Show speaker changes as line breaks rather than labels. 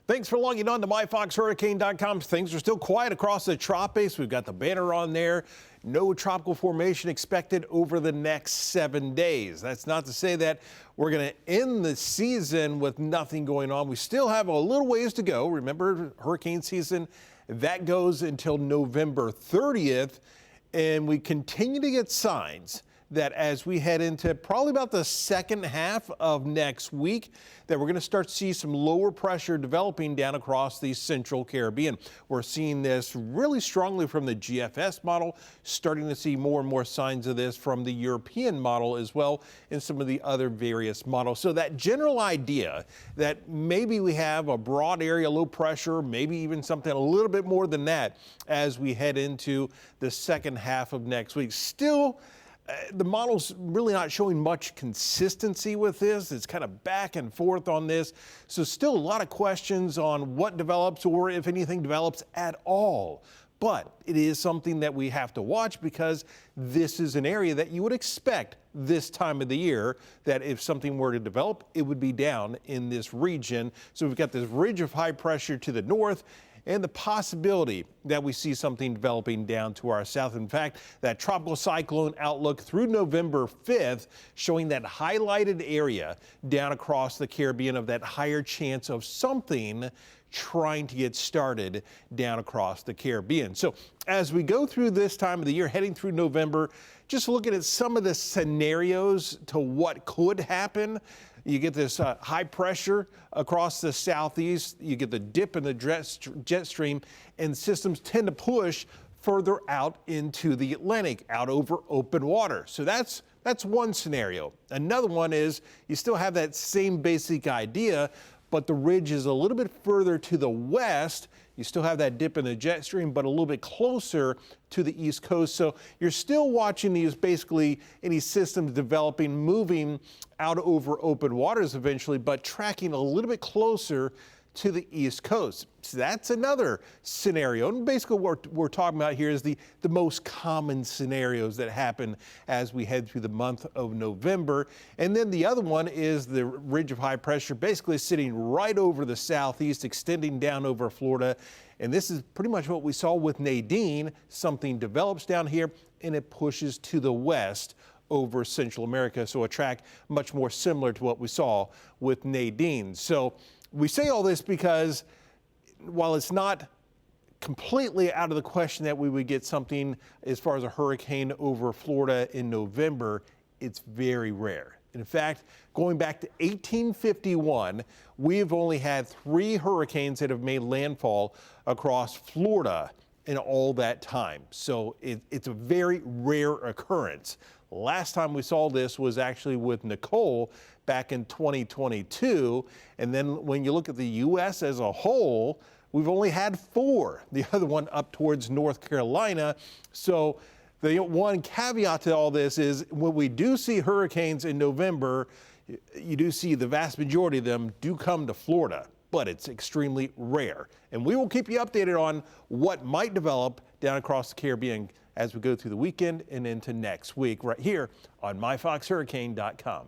Thanks for logging on to myfoxhurricane.com. Things are still quiet across the tropics. We've got the banner on there. No tropical formation expected over the next 7 days. That's not to say that we're going to end the season with nothing going on. We still have a little ways to go. Remember, hurricane season, that goes until November 30th. And we continue to get signs that as we head into probably about the second half of next week, that we're going to start to see some lower pressure developing down across the central Caribbean. We're seeing this really strongly from the GFS model, starting to see more and more signs of this from the European model as well, and some of the other various models. So that general idea that maybe we have a broad area low pressure, maybe even something a little bit more than that as we head into the second half of next week. Still, the model's really not showing much consistency with this. It's kind of back and forth on this. So still a lot of questions on what develops or if anything develops at all. But it is something that we have to watch because this is an area that you would expect this time of the year that if something were to develop, it would be down in this region. So we've got this ridge of high pressure to the north and the possibility that we see something developing down to our south. In fact, that tropical cyclone outlook through November 5th showing that highlighted area down across the Caribbean of that higher chance of something trying to get started down across the Caribbean. So as we go through this time of the year, heading through November, just looking at some of the scenarios to what could happen. You get this high pressure across the southeast. You get the dip in the jet stream, and systems tend to push further out into the Atlantic, out over open water. So that's one scenario. Another one is you still have that same basic idea, but the ridge is a little bit further to the west. You still have that dip in the jet stream, but a little bit closer to the east coast. So you're still watching these, basically any systems developing, moving out over open waters eventually, but tracking a little bit closer to the east coast. So that's another scenario. And basically what we're talking about here is the most common scenarios that happen as we head through the month of November. And then the other one is the ridge of high pressure basically sitting right over the southeast, extending down over Florida. And this is pretty much what we saw with Nadine. Something develops down here and it pushes to the west over Central America. So a track much more similar to what we saw with Nadine. So we say all this because while it's not completely out of the question that we would get something as far as a hurricane over Florida in November, it's very rare. In fact, going back to 1851, we've only had 3 hurricanes that have made landfall across Florida in all that time. So it's a very rare occurrence. Last time we saw this was actually with Nicole back in 2022. And then when you look at the U.S. as a whole, we've only had 4, the other one up towards North Carolina. So the one caveat to all this is when we do see hurricanes in November, you do see the vast majority of them do come to Florida, but it's extremely rare. And we will keep you updated on what might develop down across the Caribbean as we go through the weekend and into next week right here on myfoxhurricane.com.